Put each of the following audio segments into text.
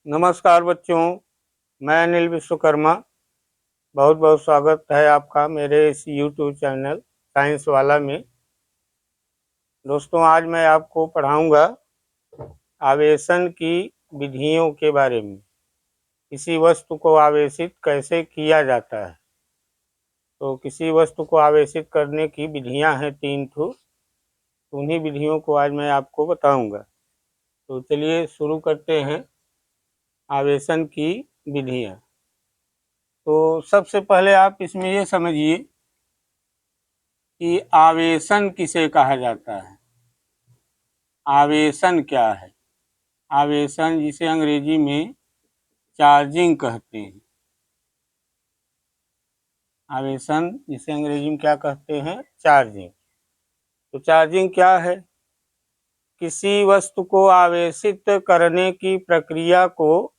नमस्कार बच्चों, मैं अनिल विश्वकर्मा। बहुत बहुत स्वागत है आपका मेरे इस YouTube चैनल साइंस वाला में। दोस्तों, आज मैं आपको पढ़ाऊंगा आवेशन की विधियों के बारे में। किसी वस्तु को आवेशित कैसे किया जाता है। तो किसी वस्तु को आवेशित करने की विधियां हैं 3 ठो। उन्हीं विधियों को आज मैं आपको बताऊंगा। तो चलिए शुरू करते हैं आवेशन की विधियां। तो सबसे पहले आप इसमें ये समझिए कि आवेशन किसे कहा जाता है। आवेशन क्या है? आवेशन जिसे अंग्रेजी में चार्जिंग कहते हैं। आवेशन जिसे अंग्रेजी में क्या कहते हैं? चार्जिंग। तो चार्जिंग क्या है? किसी वस्तु को आवेशित करने की प्रक्रिया को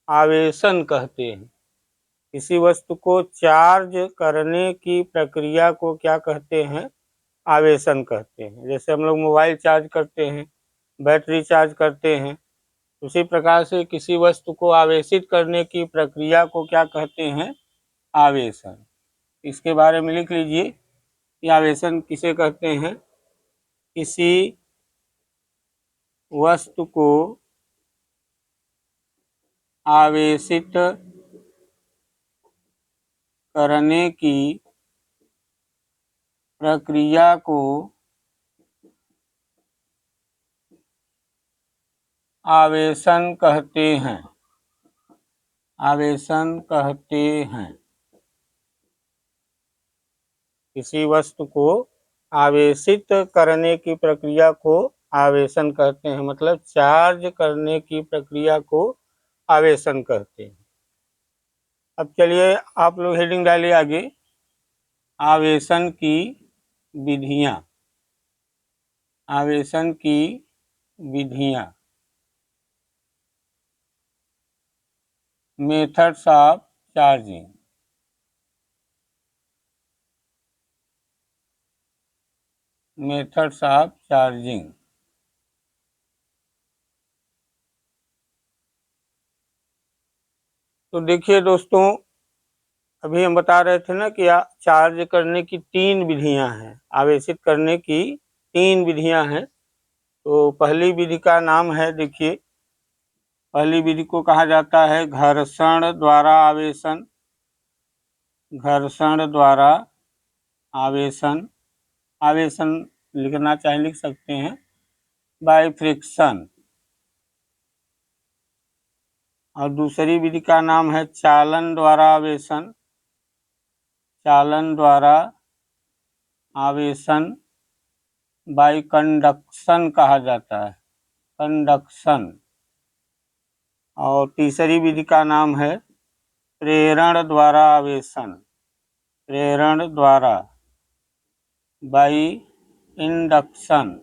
आवेशन कहते हैं। किसी वस्तु को चार्ज करने की प्रक्रिया को क्या कहते हैं? आवेशन कहते हैं। जैसे हम लोग मोबाइल चार्ज करते हैं, बैटरी चार्ज करते हैं, उसी प्रकार से किसी वस्तु को आवेशित करने की प्रक्रिया को क्या कहते हैं? आवेशन। इसके बारे में लिख लीजिए कि आवेशन किसे कहते हैं। किसी वस्तु को आवेशित करने की प्रक्रिया को आवेशन कहते हैं। आवेशन कहते हैं। किसी वस्तु को आवेशित करने की प्रक्रिया को आवेशन कहते हैं, मतलब चार्ज करने की प्रक्रिया को आवेशन कहते हैं। अब चलिए आप लोग हेडिंग डालिए आगे, आवेशन की विधियां। आवेशन की विधियां, methods of charging. Methods of charging. तो देखिए दोस्तों, अभी हम बता रहे थे ना कि चार्ज करने की 3 विधियां हैं। आवेशित करने की 3 विधियां हैं। तो पहली विधि का नाम है, देखिए, पहली विधि को कहा जाता है घर्षण द्वारा आवेशन। घर्षण द्वारा आवेशन। आवेशन लिखना चाहे लिख सकते हैं बाय फ्रिक्शन। और दूसरी विधि का नाम है चालन द्वारा आवेशन। चालन द्वारा आवेशन बाय कंडक्शन कहा जाता है, कंडक्शन। और तीसरी विधि का नाम है प्रेरण द्वारा आवेशन। प्रेरण द्वारा बाय इंडक्शन।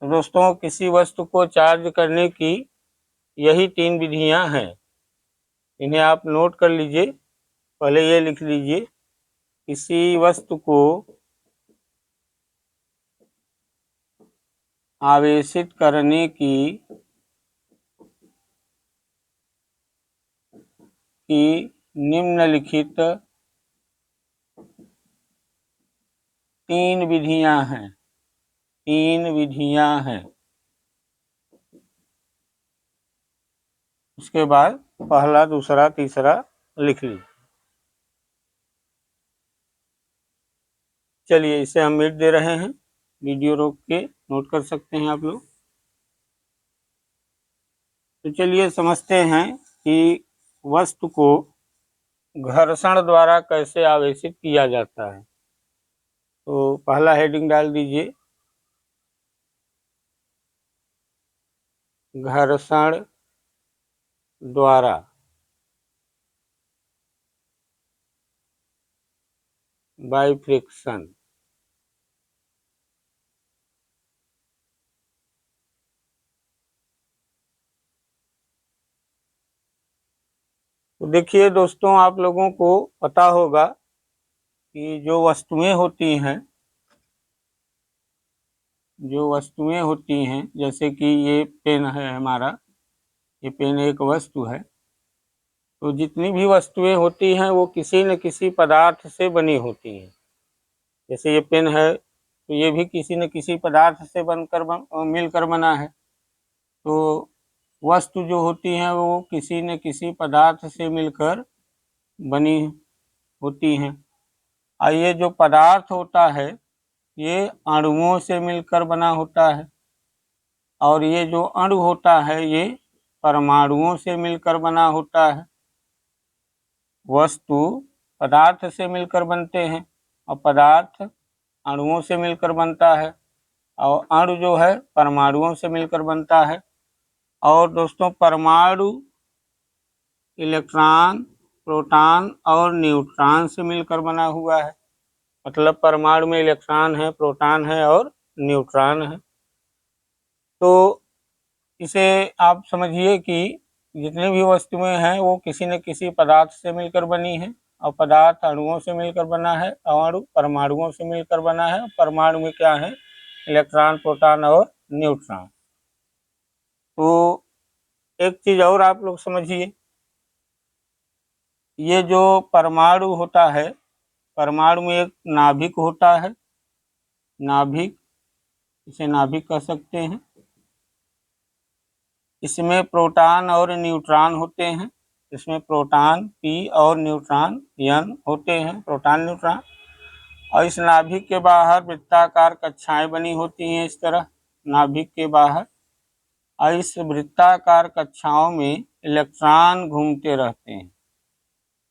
तो दोस्तों, किसी वस्तु को चार्ज करने की यही 3 विधियां हैं। इन्हें आप नोट कर लीजिए। पहले ये लिख लीजिए, किसी वस्तु को आवेशित करने की निम्नलिखित 3 विधियां हैं। 3 विधियां हैं। उसके बाद पहला, दूसरा, तीसरा लिख लीजिए। चलिए इसे हम मिट दे रहे हैं। वीडियो रोक के नोट कर सकते हैं आप लोग। तो चलिए समझते हैं कि वस्तु को घर्षण द्वारा कैसे आवेशित किया जाता है। तो पहला हेडिंग डाल दीजिए, घर्षण द्वारा बाय फ्रिक्शन। तो देखिए दोस्तों, आप लोगों को पता होगा कि जो वस्तुएं होती हैं जो वस्तुएं होती हैं, जैसे कि ये पेन है हमारा, ये पेन एक वस्तु है। तो जितनी भी वस्तुएं होती हैं वो किसी न किसी पदार्थ से बनी होती हैं। जैसे ये पेन है तो ये भी किसी न किसी पदार्थ से मिलकर बना है। तो वस्तु जो होती हैं वो किसी न किसी पदार्थ से मिलकर बनी होती हैं। और ये जो पदार्थ होता है ये अणुओं से मिलकर बना होता है, और ये जो अणु होता है ये परमाणुओं से मिलकर बना होता है। वस्तु पदार्थ से मिलकर बनते हैं और पदार्थ अणुओं से मिलकर बनता है, और अणु जो है परमाणुओं से मिलकर बनता है। और दोस्तों, परमाणु इलेक्ट्रॉन, प्रोटॉन और न्यूट्रॉन से मिलकर बना हुआ है। मतलब परमाणु में इलेक्ट्रॉन है, प्रोटॉन है और न्यूट्रॉन है। तो इसे आप समझिए कि जितनी भी वस्तुएं हैं वो किसी न किसी पदार्थ से मिलकर बनी है, और पदार्थ अणुओं से मिलकर बना है, और अणु परमाणुओं से मिलकर बना है। परमाणु में क्या है? इलेक्ट्रॉन, प्रोटॉन और न्यूट्रॉन। तो एक चीज और आप लोग समझिए, ये जो परमाणु होता है, परमाणु में एक नाभिक होता है। नाभिक, इसे नाभिक कह सकते हैं। इसमें प्रोटॉन और न्यूट्रॉन होते हैं। इसमें प्रोटॉन P और न्यूट्रॉन N होते हैं, प्रोटॉन न्यूट्रॉन। और इस नाभिक के बाहर वृत्ताकार कक्षाएं बनी होती हैं, इस तरह नाभिक के बाहर। और इस वृत्ताकार कक्षाओं में इलेक्ट्रॉन घूमते रहते हैं।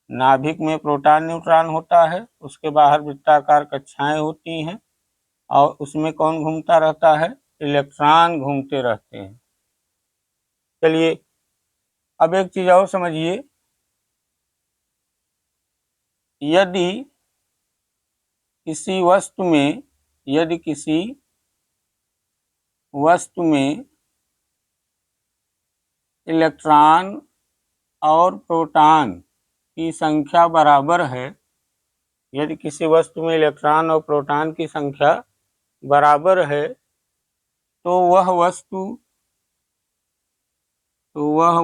नाभिक में प्रोटॉन न्यूट्रॉन होता है, उसके बाहर वृत्ताकार कक्षाएं होती हैं, और उसमें कौन घूमता रहता है? इलेक्ट्रॉन घूमते रहते हैं। चलिए अब एक चीज और समझिए, यदि किसी वस्तु में इलेक्ट्रॉन और प्रोटॉन की संख्या बराबर है, यदि किसी वस्तु में इलेक्ट्रॉन और प्रोटॉन की संख्या बराबर है, तो वह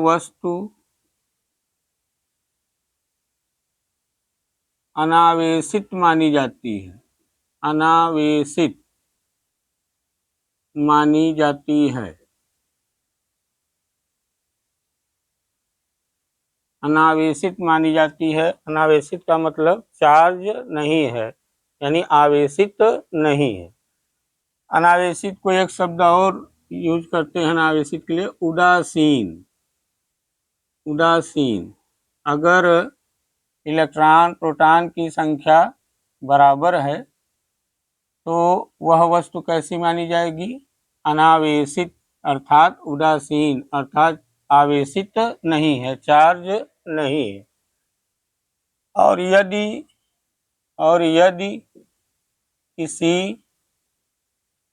वस्तु अनावेशित मानी जाती है। अनावेशित मानी जाती है। अनावेशित मानी जाती है। अनावेशित का मतलब चार्ज नहीं है, यानी आवेशित नहीं है। अनावेशित को एक शब्द और यूज करते हैं अनावेशित के लिए, उदासीन। उदासीन। अगर इलेक्ट्रॉन प्रोटॉन की संख्या बराबर है तो वह वस्तु कैसी मानी जाएगी? अनावेशित, अर्थात उदासीन, अर्थात आवेशित नहीं है, चार्ज नहीं है। और यदि किसी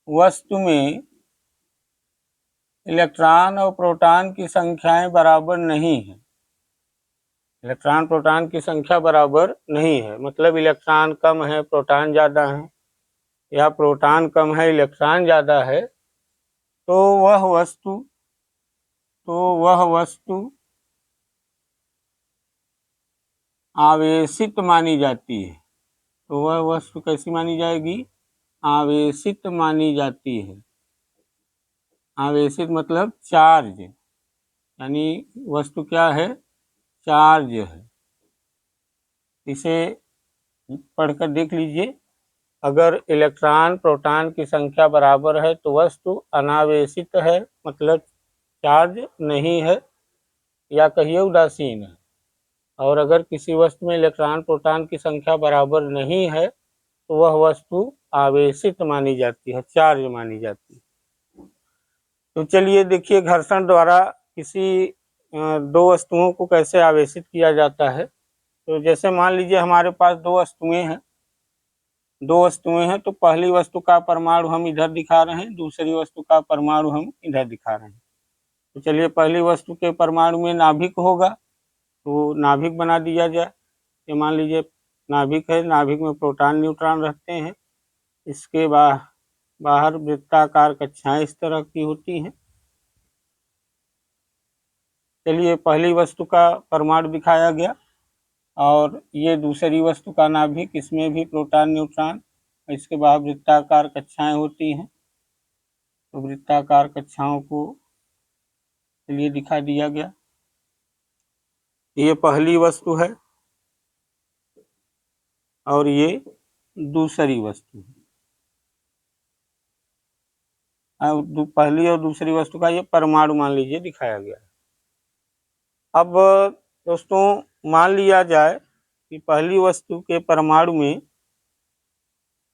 वस्तु में इलेक्ट्रॉन और प्रोटॉन की संख्याएं बराबर नहीं है, इलेक्ट्रॉन प्रोटॉन की संख्या बराबर नहीं है, मतलब इलेक्ट्रॉन कम है प्रोटॉन ज़्यादा है, या प्रोटॉन कम है इलेक्ट्रॉन ज़्यादा है, तो वह वस्तु आवेशित मानी जाती है। तो वह वस्तु कैसी मानी जाएगी? आवेशित मानी जाती है। आवेशित मतलब चार्ज, यानी वस्तु क्या है? चार्ज है। इसे पढ़कर देख लीजिए, अगर इलेक्ट्रॉन प्रोटॉन की संख्या बराबर है तो वस्तु अनावेशित है, मतलब चार्ज नहीं है, या कहिए उदासीन है। और अगर किसी वस्तु में इलेक्ट्रॉन प्रोटॉन की संख्या बराबर नहीं है तो वह वस्तु आवेशित मानी जाती है, चार्ज मानी जाती है। तो चलिए देखिए, घर्षण द्वारा किसी दो वस्तुओं को कैसे आवेशित किया जाता है। तो जैसे मान लीजिए हमारे पास दो वस्तुएं हैं, तो पहली वस्तु का परमाणु हम इधर दिखा रहे हैं, दूसरी वस्तु का परमाणु हम इधर दिखा रहे हैं। तो चलिए पहली वस्तु के परमाणु में नाभिक होगा, तो नाभिक बना दिया जाए। ये मान लीजिए नाभिक है, नाभिक में प्रोटॉन न्यूट्रॉन रहते हैं। इसके बाद बाहर वृत्ताकार कक्षाएं इस तरह की होती हैं। चलिए, पहली वस्तु का परमाणु दिखाया गया और ये दूसरी वस्तु का नाभिक, इसमें भी प्रोटॉन न्यूट्रॉन, इसके बाद वृत्ताकार कक्षाएं होती हैं। तो वृत्ताकार कक्षाओं को चलिए दिखा दिया गया। ये पहली वस्तु है और ये दूसरी वस्तु है। पहली और दूसरी वस्तु का ये परमाणु मान लीजिए दिखाया गया है। अब दोस्तों मान लिया जाए कि पहली वस्तु के परमाणु में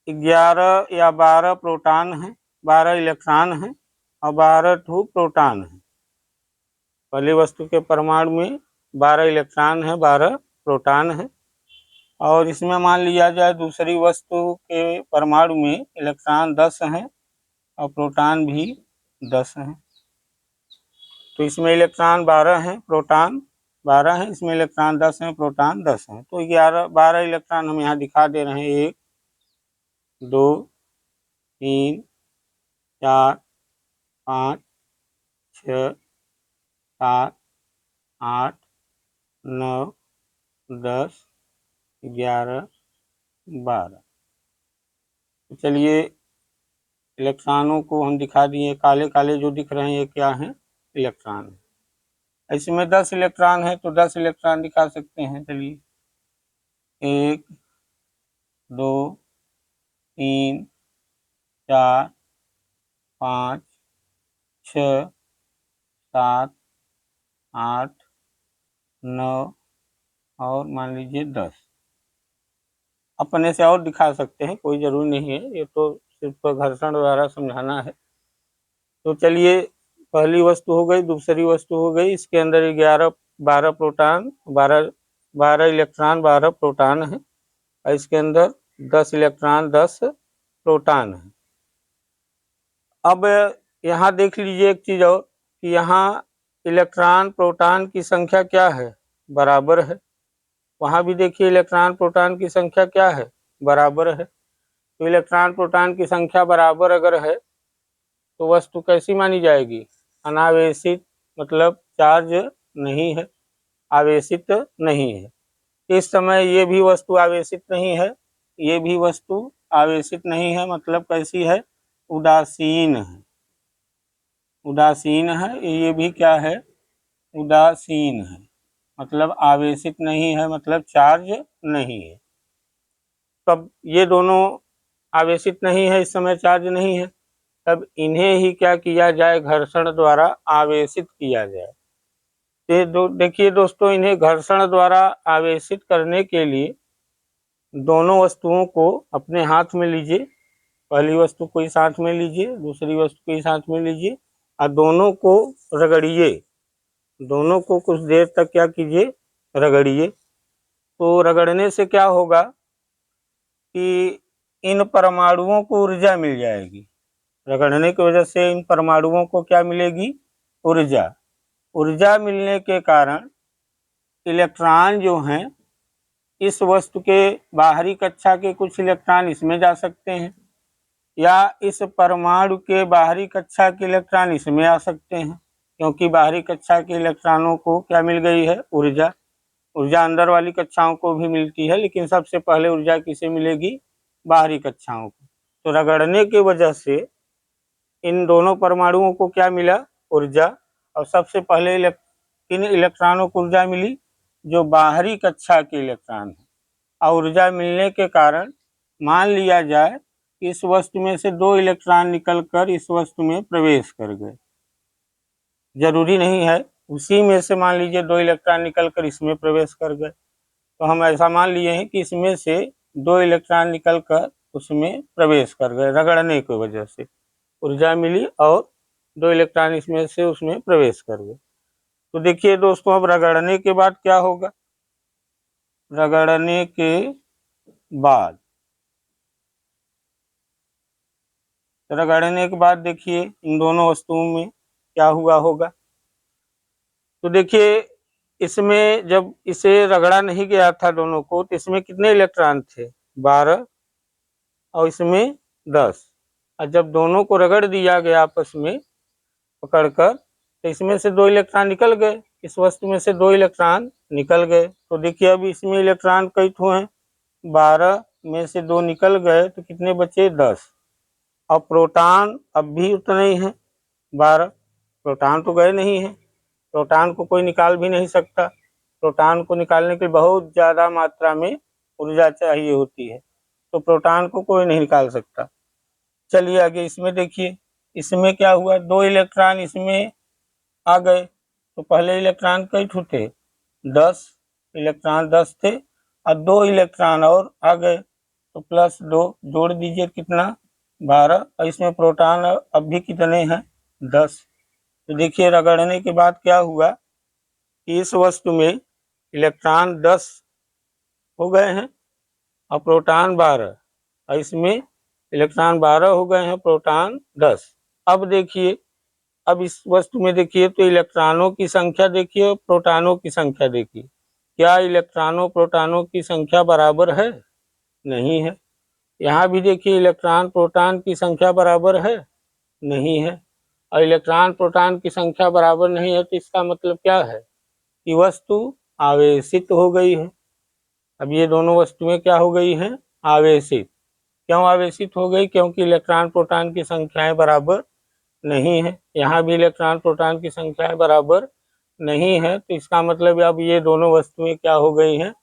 11 या 12 प्रोटॉन हैं, 12 इलेक्ट्रॉन हैं और 12 प्रोटॉन हैं। पहली वस्तु के परमाणु में 12 इलेक्ट्रॉन हैं, 12 प्रोटॉन हैं। और इसमें मान लिया जाए दूसरी वस्तु के परमाणु में इलेक्ट्रॉन 10 हैं और प्रोटॉन भी 10 हैं। तो इसमें इलेक्ट्रॉन 12 हैं, प्रोटॉन 12 हैं, इसमें इलेक्ट्रॉन 10 हैं, प्रोटॉन 10 हैं। तो 12 इलेक्ट्रॉन हम यहाँ दिखा दे रहे हैं। 1 2 3 4 5 6 7 8 9 10 11 12। तो चलिए, इलेक्ट्रॉनों को हम दिखा दिए। काले काले जो दिख रहे हैं ये क्या हैं? इलेक्ट्रॉन है। इसमें 10 इलेक्ट्रॉन है तो 10 इलेक्ट्रॉन दिखा सकते हैं। चलिए, 1 2 3 4 5 6 7 8 9 और मान लीजिए 10। अपने से और दिखा सकते हैं, कोई जरूरी नहीं है, ये तो सिर्फ घर्षण द्वारा समझाना है। तो चलिए, पहली वस्तु हो गई, दूसरी वस्तु हो गई। इसके अंदर 12 प्रोटॉन, 12 इलेक्ट्रॉन, 12 प्रोटॉन है और इसके अंदर 10 इलेक्ट्रॉन, 10 प्रोटॉन है। अब यहाँ देख लीजिए एक चीज और कि यहाँ इलेक्ट्रॉन प्रोटॉन की संख्या क्या है? बराबर है। वहाँ भी देखिए इलेक्ट्रॉन प्रोटॉन की संख्या क्या है? बराबर है। तो इलेक्ट्रॉन प्रोटॉन की संख्या बराबर अगर है तो वस्तु कैसी मानी जाएगी? अनावेशित, मतलब चार्ज नहीं है, आवेशित नहीं है। इस समय ये भी वस्तु आवेशित नहीं है, ये भी वस्तु आवेशित नहीं है, मतलब कैसी है? उदासीन है। उदासीन है। ये भी क्या है? उदासीन है, मतलब आवेशित नहीं है, मतलब चार्ज नहीं है। तब ये दोनों आवेशित नहीं है, इस समय चार्ज नहीं है, तब इन्हें ही क्या किया जाए? घर्षण द्वारा आवेशित किया जाए। देखिए दोस्तों, इन्हें घर्षण द्वारा आवेशित करने के लिए दोनों वस्तुओं को अपने हाथ में लीजिए। पहली वस्तु को इस हाथ में लीजिए, दूसरी वस्तु को इस हाथ में लीजिए और दोनों को रगड़िए। दोनों को कुछ देर तक क्या कीजिए? रगड़िए। तो रगड़ने से क्या होगा कि इन परमाणुओं को ऊर्जा मिल जाएगी। रगड़ने की वजह से इन परमाणुओं को क्या मिलेगी? ऊर्जा। ऊर्जा मिलने के कारण इलेक्ट्रॉन जो हैं, इस वस्तु के बाहरी कक्षा के कुछ इलेक्ट्रॉन इसमें जा सकते हैं या इस परमाणु के बाहरी कक्षा के इलेक्ट्रॉन इसमें आ सकते हैं, क्योंकि बाहरी कक्षा के इलेक्ट्रॉनों को क्या मिल गई है? ऊर्जा। ऊर्जा अंदर वाली कक्षाओं को भी मिलती है, लेकिन सबसे पहले ऊर्जा किसे मिलेगी? बाहरी कक्षाओं को। तो रगड़ने की वजह से इन दोनों परमाणुओं को क्या मिला? ऊर्जा। और सबसे पहले किन इलेक्ट्रॉनों को ऊर्जा मिली? जो बाहरी कक्षा के इलेक्ट्रॉन है। और ऊर्जा मिलने के कारण मान लिया जाए कि इस वस्तु में से 2 इलेक्ट्रॉन निकलकर इस वस्तु में प्रवेश कर गए। जरूरी नहीं है उसी में से, मान लीजिए 2 इलेक्ट्रॉन निकलकर इसमें प्रवेश कर गए, तो हम ऐसा मान लिए हैं कि इसमें से 2 इलेक्ट्रॉन निकलकर उसमें प्रवेश कर गए। रगड़ने की वजह से ऊर्जा मिली और 2 इलेक्ट्रॉन इसमें से उसमें प्रवेश कर गए। तो देखिए दोस्तों, अब रगड़ने के बाद क्या होगा? रगड़ने के बाद देखिए इन दोनों वस्तुओं में क्या हुआ होगा। तो देखिए, इसमें जब इसे रगड़ा नहीं गया था दोनों को, तो इसमें कितने इलेक्ट्रॉन थे? 12 और इसमें 10। और जब दोनों को रगड़ दिया गया आपस में पकड़कर, तो इसमें से 2 इलेक्ट्रॉन निकल गए, इस वस्तु में से 2 इलेक्ट्रॉन निकल गए। तो देखिए अब इसमें इलेक्ट्रॉन कई ठो हैं, 12 में से 2 निकल गए तो कितने बचे, 10। और प्रोटॉन अब भी उतने ही हैं, 12। प्रोटॉन तो गए नहीं हैं, प्रोटॉन को कोई निकाल भी नहीं सकता। प्रोटॉन को निकालने के लिए बहुत ज़्यादा मात्रा में ऊर्जा चाहिए होती है, तो प्रोटॉन को कोई नहीं निकाल सकता। चलिए आगे इसमें देखिए, इसमें क्या हुआ, 2 इलेक्ट्रॉन इसमें आ गए। तो पहले इलेक्ट्रॉन कई ठो थे, 10 इलेक्ट्रॉन 10 थे, और 2 इलेक्ट्रॉन और आ गए, तो +2 जोड़ दीजिए कितना, 12। और इसमें प्रोटॉन अब भी कितने हैं, 10। तो देखिए रगड़ने के बाद क्या हुआ कि इस वस्तु में इलेक्ट्रॉन 10 हो गए हैं और प्रोटॉन 12, और इसमें इलेक्ट्रॉन 12 हो गए हैं, प्रोटॉन 10। अब देखिए, अब इस वस्तु में देखिए तो इलेक्ट्रॉनों की संख्या देखिए, प्रोटॉनों की संख्या देखिए, क्या इलेक्ट्रॉनों प्रोटॉनों की संख्या बराबर है, नहीं है। यहाँ भी देखिए इलेक्ट्रॉन प्रोटॉन की संख्या बराबर है, नहीं है। और इलेक्ट्रॉन प्रोटॉन की संख्या बराबर नहीं है, तो इसका मतलब क्या है कि वस्तु आवेशित हो गई है। अब ये दोनों वस्तुएं क्या हो गई हैं, आवेशित। क्यों आवेशित हो गई, क्योंकि इलेक्ट्रॉन प्रोटॉन की संख्याएं बराबर नहीं है। यहाँ भी इलेक्ट्रॉन प्रोटॉन की संख्याएं बराबर नहीं है, तो इसका मतलब अब ये दोनों वस्तुएं क्या हो गई हैं,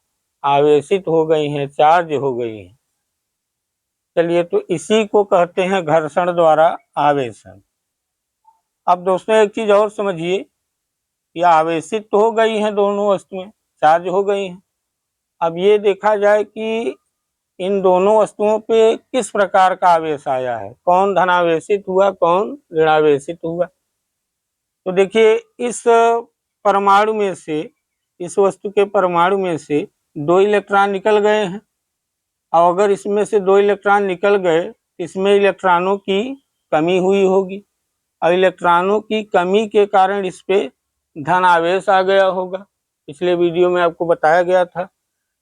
आवेशित हो गई हैं, चार्ज हो गई हैं। चलिए, तो इसी को कहते हैं घर्षण द्वारा आवेशन। अब दोस्तों एक चीज और समझिए, कि आवेशित तो हो गई हैं दोनों वस्तुएं, चार्ज हो गई हैं। अब ये देखा जाए कि इन दोनों वस्तुओं पे किस प्रकार का आवेश आया है, कौन धनावेशित हुआ, कौन ऋणावेशित हुआ। तो देखिए इस परमाणु में से, इस वस्तु के परमाणु में से 2 इलेक्ट्रॉन निकल गए हैं, और अगर इसमें से 2 इलेक्ट्रॉन निकल गए, इसमें इलेक्ट्रॉनों की कमी हुई होगी, और इलेक्ट्रॉनों की कमी के कारण इस पे धन आवेश आ गया होगा। पिछले वीडियो में आपको बताया गया था,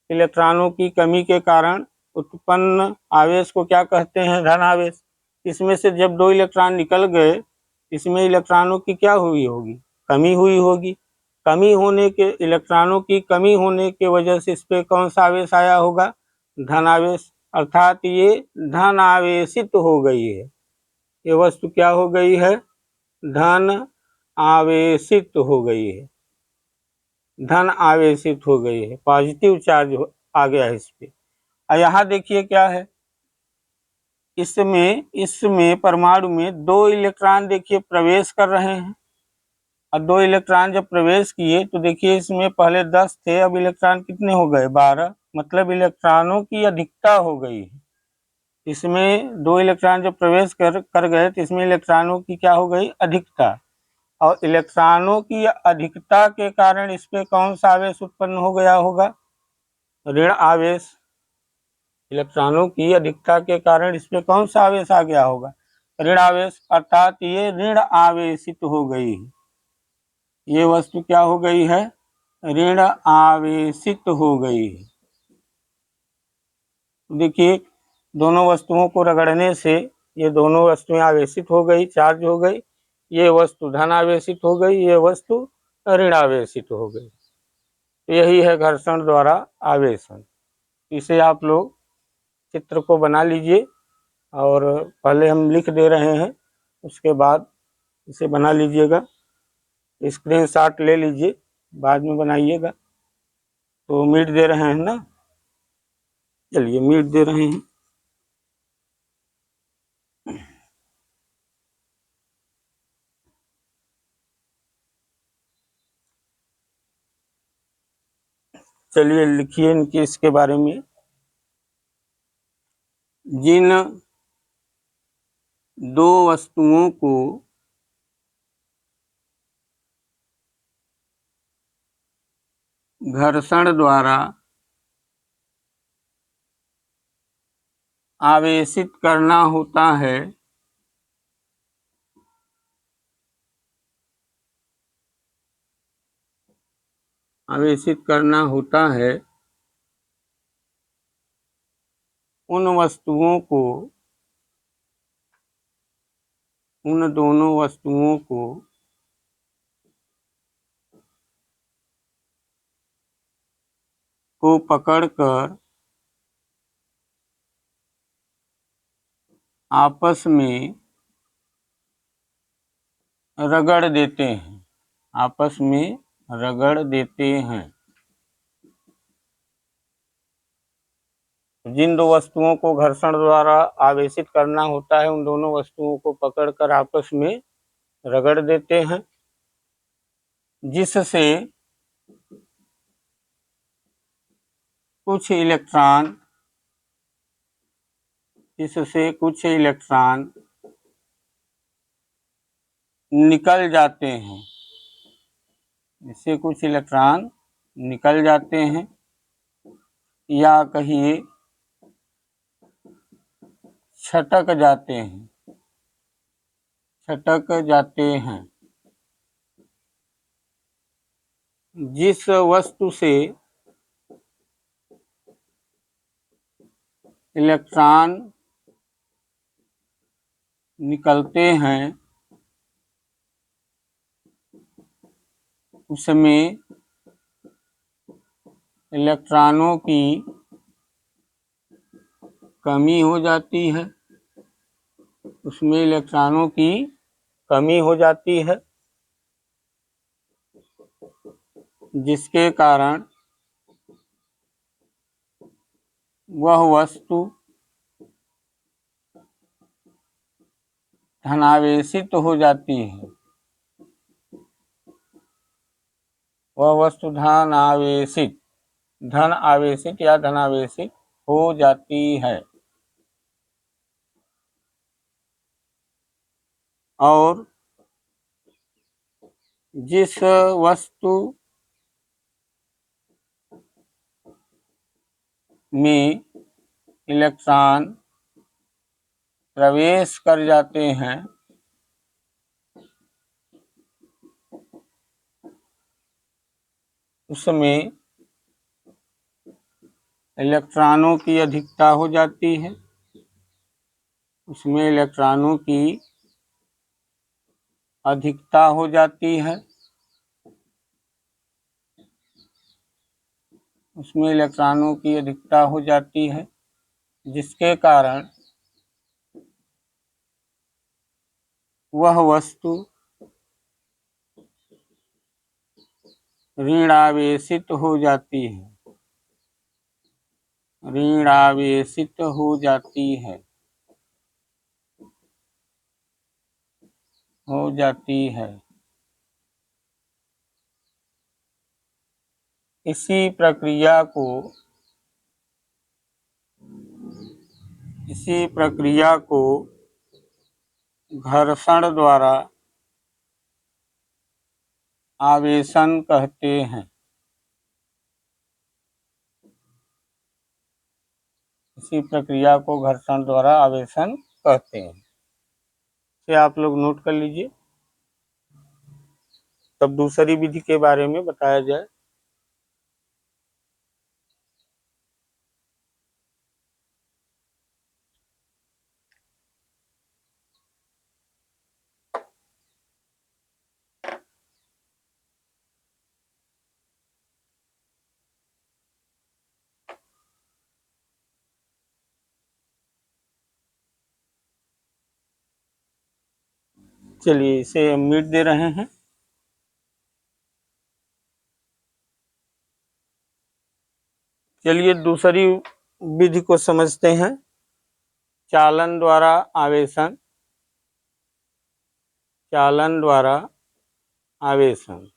इलेक्ट्रॉनों की कमी के कारण उत्पन्न आवेश को क्या कहते हैं, धन आवेश। इसमें से जब 2 इलेक्ट्रॉन निकल गए, इसमें इलेक्ट्रॉनों की क्या हुई होगी, कमी हुई होगी। कमी होने के, इलेक्ट्रॉनों की कमी होने के वजह से इस पे कौन सा आवेश आया होगा, धन आवेश। अर्थात ये धन आवेशित हो गई है, ये वस्तु क्या हो गई है, धन आवेशित हो गई है, धन आवेशित हो गई है, पॉजिटिव चार्ज आ गया है इस पे। और यहाँ देखिए क्या है, इसमें परमाणु में 2 इलेक्ट्रॉन देखिए प्रवेश कर रहे हैं, और 2 इलेक्ट्रॉन जब प्रवेश किए तो देखिए इसमें पहले 10 थे, अब इलेक्ट्रॉन कितने हो गए, 12। मतलब इलेक्ट्रॉनों की अधिकता हो गई है। इसमें 2 इलेक्ट्रॉन जब प्रवेश कर गए तो इसमें इलेक्ट्रॉनों की क्या हो गई, अधिकता। और इलेक्ट्रॉनों की अधिकता के कारण इस पे कौन सा आवेश उत्पन्न हो गया होगा, ऋण आवेश। इलेक्ट्रॉनों की अधिकता के कारण इस पे कौन सा आवेश आ गया होगा, ऋण आवेश। अर्थात ये ऋण आवेशित हो गई है, ये वस्तु क्या हो गई है, ऋण आवेशित हो गई है। देखिए दोनों वस्तुओं को रगड़ने से ये दोनों वस्तुएं आवेशित हो गई, चार्ज हो गई। ये वस्तु धन आवेशित हो गई, ये वस्तु ऋण आवेशित हो गई। यही है घर्षण द्वारा आवेशन। इसे आप लोग चित्र को बना लीजिए, और पहले हम लिख दे रहे हैं, उसके बाद इसे बना लीजिएगा। स्क्रीनशॉट ले लीजिए, बाद में बनाइएगा। तो मीट दे रहे हैं ना, चलिए मीट दे रहे हैं। चलिए लिखिए इनके, इसके बारे में, जिन 2 वस्तुओं को घर्षण द्वारा आवेशित करना होता है, आवेशित करना होता है, उन वस्तुओं को उन दोनों वस्तुओं को पकड़कर आपस में रगड़ देते हैं, आपस में रगड़ देते हैं। जिन दो वस्तुओं को घर्षण द्वारा आवेशित करना होता है, उन दोनों वस्तुओं को पकड़कर आपस में रगड़ देते हैं, जिससे कुछ इलेक्ट्रॉन निकल जाते हैं, इससे कुछ इलेक्ट्रॉन निकल जाते हैं, या कहिए छटक जाते हैं। जिस वस्तु से इलेक्ट्रॉन निकलते हैं उसमें इलेक्ट्रॉनों की कमी हो जाती है, उसमें इलेक्ट्रॉनों की कमी हो जाती है, जिसके कारण वह वस्तु धनावेशित हो जाती है, वह वस्तु धन आवेशित या धनावेशित हो जाती है। और जिस वस्तु में इलेक्ट्रॉन प्रवेश कर जाते हैं उसमें इलेक्ट्रॉनों की अधिकता हो जाती है, उसमें इलेक्ट्रॉनों की अधिकता हो जाती है, उसमें इलेक्ट्रॉनों की अधिकता हो जाती है, जिसके कारण वह वस्तु ऋणावेशित हो जाती है, ऋणावेशित हो जाती है, इसी प्रक्रिया को घर्षण द्वारा आवेशन कहते हैं। इसी प्रक्रिया को घर्षण द्वारा आवेशन कहते हैं। इसे आप लोग नोट कर लीजिए, तब दूसरी विधि के बारे में बताया जाए। चलिए, इसे हम मिट दे रहे हैं। चलिए दूसरी विधि को समझते हैं, चालन द्वारा आवेशन। चालन द्वारा आवेशन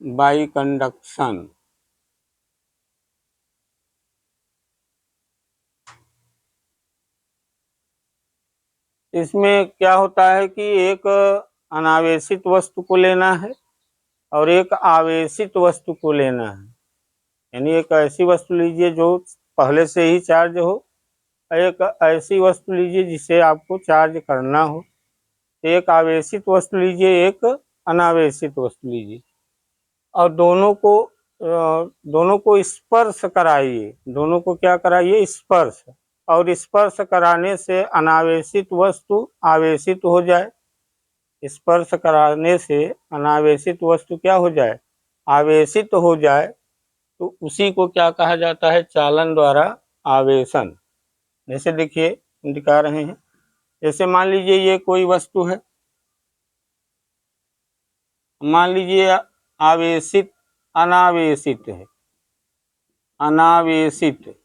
बाई कंडक्शन। इसमें क्या होता है कि एक अनावेशित वस्तु को लेना है और एक आवेशित वस्तु को लेना है। यानी एक ऐसी वस्तु लीजिए जो पहले से ही चार्ज हो, एक ऐसी वस्तु लीजिए जिसे आपको चार्ज करना हो। एक आवेशित वस्तु लीजिए, एक अनावेशित वस्तु लीजिए, और दोनों को स्पर्श कराइए। दोनों को क्या कराइए? स्पर्श। और स्पर्श कराने से अनावेशित वस्तु आवेशित हो जाए। स्पर्श कराने से अनावेशित वस्तु क्या हो जाए? आवेशित हो जाए, तो उसी को क्या कहा जाता है? चालन द्वारा आवेशन। जैसे देखिए हम दिखा रहे हैं, जैसे मान लीजिए ये कोई वस्तु है, मान लीजिए आवेशित अनावेशित है, अनावेशित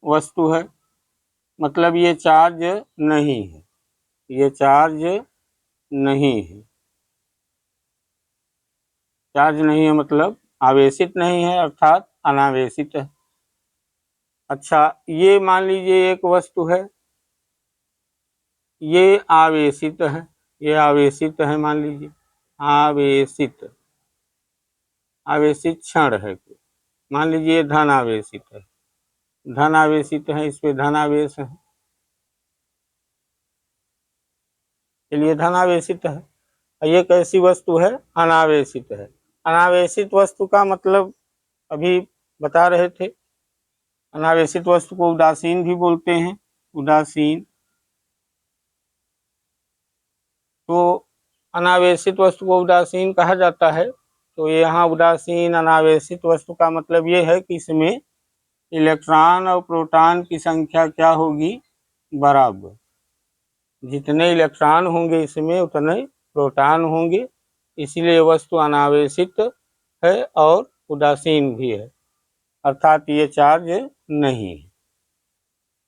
वस्तु है, मतलब ये चार्ज नहीं है, ये चार्ज नहीं है, चार्ज नहीं है मतलब आवेशित नहीं है, अर्थात अनावेशित है। अच्छा, ये मान लीजिए एक वस्तु है, ये आवेशित है, ये आवेशित है, मान लीजिए आवेशित, आवेशित क्षण है, मान लीजिए धन आवेशित है, धन आवेशित है, इस पे धन आवेश है, चलिए धन आवेशित है। ये कैसी वस्तु है? अनावेशित है। अनावेशित वस्तु का मतलब अभी बता रहे थे, अनावेशित वस्तु को उदासीन भी बोलते हैं, उदासीन। तो अनावेशित वस्तु को उदासीन कहा जाता है। तो यहाँ उदासीन अनावेशित वस्तु का मतलब ये है कि इसमें इलेक्ट्रॉन और प्रोटॉन की संख्या क्या होगी? बराबर। जितने इलेक्ट्रॉन होंगे इसमें उतने प्रोटॉन होंगे, इसीलिए वस्तु अनावेशित है और उदासीन भी है, अर्थात ये चार्ज नहीं है।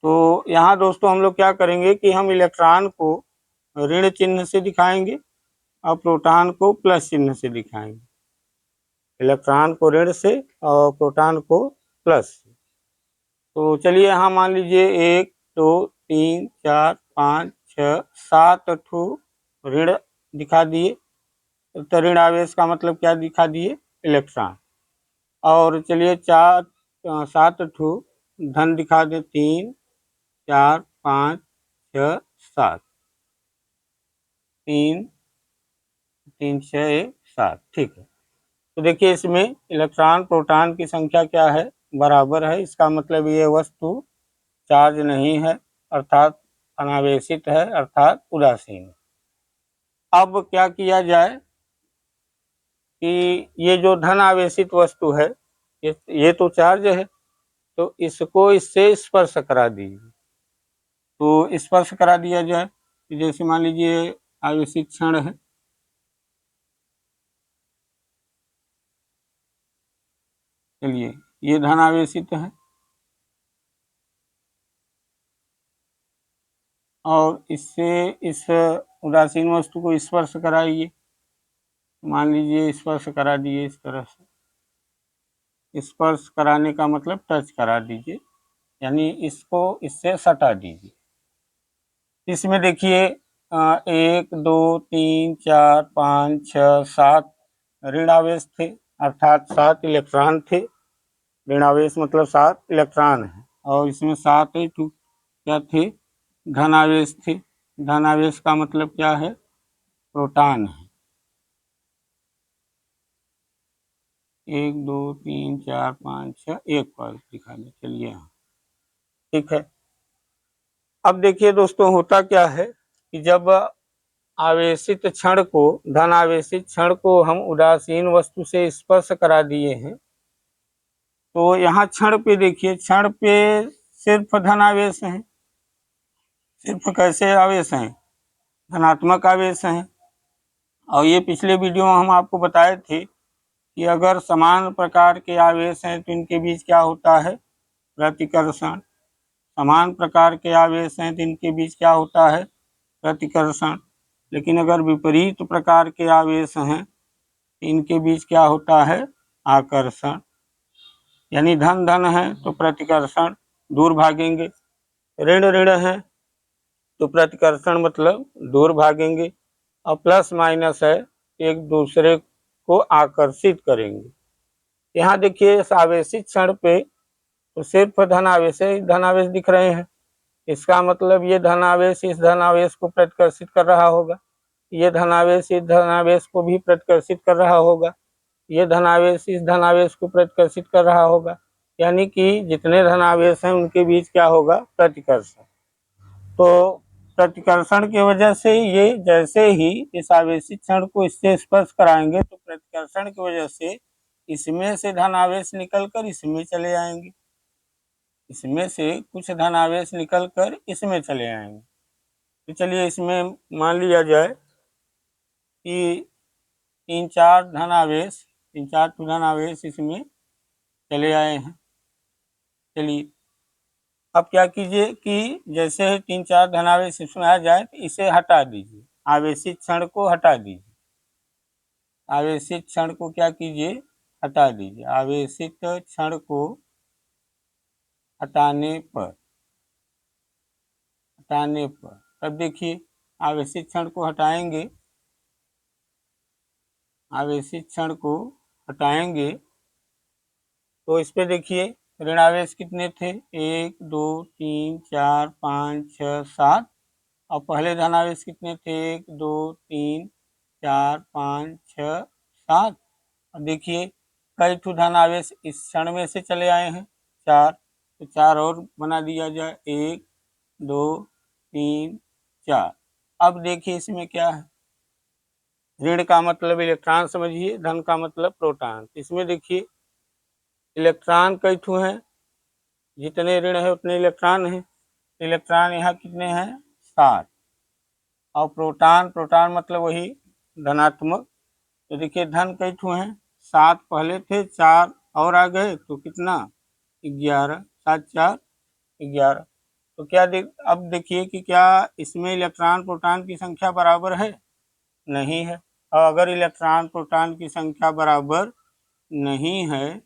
तो यहाँ दोस्तों हम लोग क्या करेंगे कि हम इलेक्ट्रॉन को ऋण चिन्ह से दिखाएंगे और प्रोटॉन को प्लस चिन्ह से दिखाएंगे, इलेक्ट्रॉन को ऋण से और प्रोटॉन को प्लस से। तो चलिए यहाँ मान लीजिए 1 2 3 4 5 6 7 ठो ऋण दिखा दिए, तो ऋण आवेश का मतलब क्या दिखा दिए? इलेक्ट्रॉन। और चलिए 7 ठो धन दिखा दे, 3 4 5 6 7, 3 3 6 1 7, ठीक है। तो देखिए इसमें इलेक्ट्रॉन प्रोटॉन की संख्या क्या है? बराबर है। इसका मतलब ये वस्तु चार्ज नहीं है, अर्थात अनावेशित है, अर्थात उदासीन। अब क्या किया जाए कि ये जो धन आवेशित वस्तु है, ये तो चार्ज है, तो इसको इससे स्पर्श करा दीजिए। तो स्पर्श करा दिया जाए, जैसे मान लीजिए आवेशित क्षण है, चलिए ये धन आवेशित है और इससे इस उदासीन वस्तु को स्पर्श कराइए, मान लीजिए स्पर्श करा दिए इस तरह से। स्पर्श कराने का मतलब टच करा दीजिए, यानी इसको इससे सटा दीजिए। इसमें देखिए 1 2 3 4 5 6 7 ऋण आवेश थे, अर्थात 7 इलेक्ट्रॉन थे। ऋण आवेश मतलब 7 इलेक्ट्रॉन है, और इसमें 7 क्या थे? धन आवेश थे। धन आवेश का मतलब क्या है? प्रोटॉन है। 1 2 3 4 5 6 एक पर दिखा दे, चलिए यहाँ, ठीक है। अब देखिए दोस्तों होता क्या है कि जब आवेशित क्षण को, धन आवेशित क्षण को हम उदासीन वस्तु से स्पर्श करा दिए हैं, तो यहाँ क्षण पे देखिए, क्षण पे सिर्फ धन आवेश है, सिर्फ कैसे आवेश हैं? धनात्मक आवेश हैं। और ये पिछले वीडियो में हम आपको बताए थे कि अगर समान प्रकार के आवेश हैं तो इनके बीच क्या होता है? प्रतिकर्षण। समान प्रकार के आवेश हैं तो इनके बीच क्या होता है? प्रतिकर्षण। लेकिन अगर विपरीत प्रकार के आवेश हैं तो इनके बीच क्या होता है? आकर्षण। यानी धन धन है तो प्रतिकर्षण, दूर भागेंगे। ऋण ऋण है तो प्रतिकर्षण मतलब दूर भागेंगे। और प्लस माइनस है, एक दूसरे को आकर्षित करेंगे। यहाँ देखिए इस आवेशित क्षण पे तो सिर्फ धनावेश है, धनावेश दिख रहे हैं, इसका मतलब ये धनावेश इस धनावेश को प्रतिकर्षित कर रहा होगा, ये धनावेश इस धनावेश को भी प्रतिकर्षित कर रहा होगा, ये धनावेश इस धनावेश को प्रतिकर्षित कर रहा होगा। यानी कि जितने धनावेश हैं उनके बीच क्या होगा, प्रतिकर्षण। तो प्रतिकर्षण की वजह से ये जैसे ही इस आवेशित क्षण को इससे स्पर्श कराएंगे तो प्रतिकर्षण की वजह से इसमें से धनावेश निकलकर इसमें चले आएंगे, इसमें से कुछ धनावेश निकलकर इसमें चले आएंगे। तो चलिए इसमें मान लिया जाए कि तीन चार धनावेश इसमें चले आए हैं। चलिए अब क्या कीजिए कि जैसे ही तीन चार धनावेश इसमें आ जाए तो इसे हटा दीजिए, आवेशित क्षण को हटा दीजिए। आवेशित क्षण को क्या कीजिए, हटा दीजिए। आवेशित क्षण को हटाने पर तब देखिए आवेशित क्षण को हटाएंगे, आवेशित क्षण को हटाएंगे तो इस पे देखिए ऋणावेश कितने थे, 1 2 3 4 5 6 7 और पहले धनावेश कितने थे, 1 2 3 4 5 6 7। और देखिए कई ठो धनावेश इस क्षण में से चले आए हैं, 4, तो 4 और बना दिया जाए, 1 2 3 4। अब देखिए इसमें क्या है, ऋण का मतलब इलेक्ट्रॉन समझिए, धन का मतलब प्रोटॉन। इसमें देखिए इलेक्ट्रॉन कई ठो हैं, जितने ऋण है उतने इलेक्ट्रॉन हैं। इलेक्ट्रॉन यहाँ कितने हैं, 7। और प्रोटॉन मतलब वही धनात्मक। तो देखिए धन कई ठो हैं, 7 पहले थे, 4 और आ गए तो कितना, 11, 7 4 11। तो क्या अब देखिए कि क्या इसमें इलेक्ट्रॉन प्रोटॉन की संख्या बराबर है, नहीं है। और अगर इलेक्ट्रॉन प्रोटॉन की संख्या बराबर नहीं है,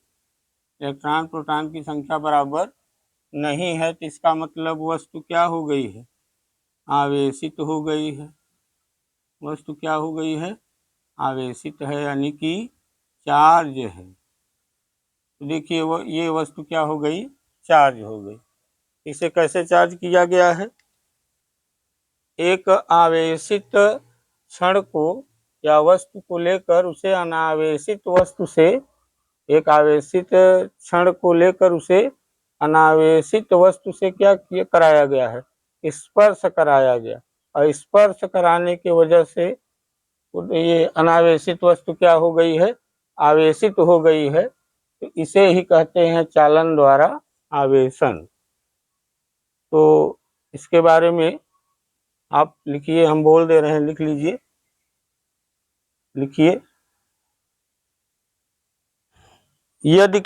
इलेक्ट्रॉन प्रोटॉन की संख्या बराबर नहीं है तो इसका मतलब वस्तु क्या हो गई है, आवेशित हो गई है। वस्तु क्या हो गई है, आवेशित है, यानी कि चार्ज है। तो देखिए वो ये वस्तु क्या हो गई, चार्ज हो गई। इसे कैसे चार्ज किया गया है, एक आवेशित क्षण को या वस्तु को लेकर उसे अनावेशित वस्तु से, एक आवेशित क्षण को लेकर उसे अनावेशित वस्तु से क्या कराया गया है, स्पर्श कराया गया। और स्पर्श कराने की वजह से ये अनावेशित वस्तु क्या हो गई है, आवेशित हो गई है। तो इसे ही कहते हैं चालन द्वारा आवेशन। तो इसके बारे में आप लिखिए, हम बोल दे रहे हैं, लिख लीजिए, लिखिए। यदि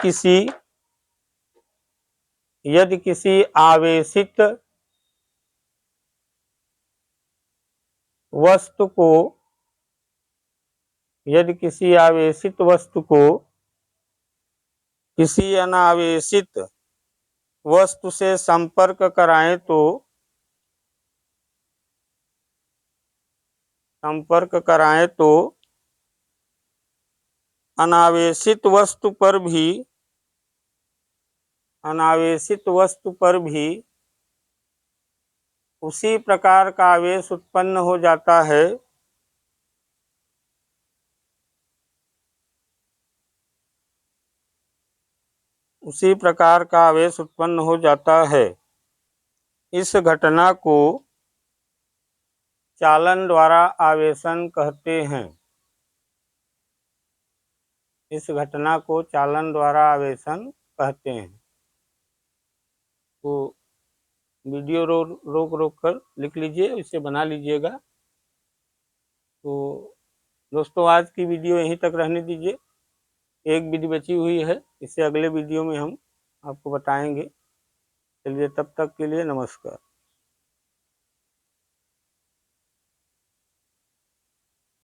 किसी आवेशित वस्तु को, यदि किसी आवेशित वस्तु को किसी अनावेशित वस्तु से संपर्क कराएं तो अनावेशित वस्तु पर भी उसी प्रकार का आवेश उत्पन्न हो जाता है, उसी प्रकार का आवेश उत्पन्न हो जाता है। इस घटना को चालन द्वारा आवेशन कहते हैं। इस घटना को चालन द्वारा आवेशन कहते हैं। तो वीडियो रोक कर लिख लीजिए, इसे बना लीजिएगा। तो दोस्तों आज की वीडियो यहीं तक रहने दीजिए, एक विधि बची हुई है, इसे अगले वीडियो में हम आपको बताएंगे। चलिए तब तक के लिए नमस्कार।